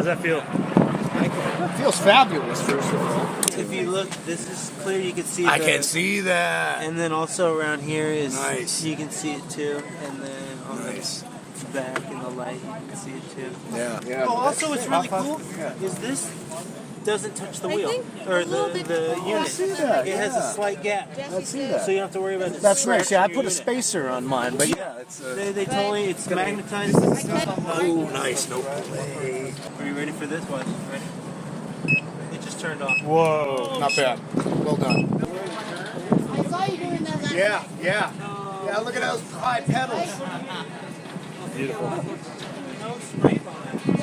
How's that feel? It feels fabulous, first of all. If you look, this is clear. You can see. I can see that. And then also around here is nice. You can see it too. And then on nice. the back in the light, you can see it too. Yeah. Oh, also, what's really cool is this doesn't touch the wheel or the unit. I see that. It has a slight gap. I see that. So you don't have to worry about it. That's nice. Yeah, I put a unit. Spacer on mine, but yeah, it's. They totally. It's magnetized. Oh, nice. No play. Are you ready for this one? Ready? It just turned off. Whoa. Not bad. Well done. I saw you doing that last Yeah. Yeah, look at those high pedals. Beautiful. No scrape on it.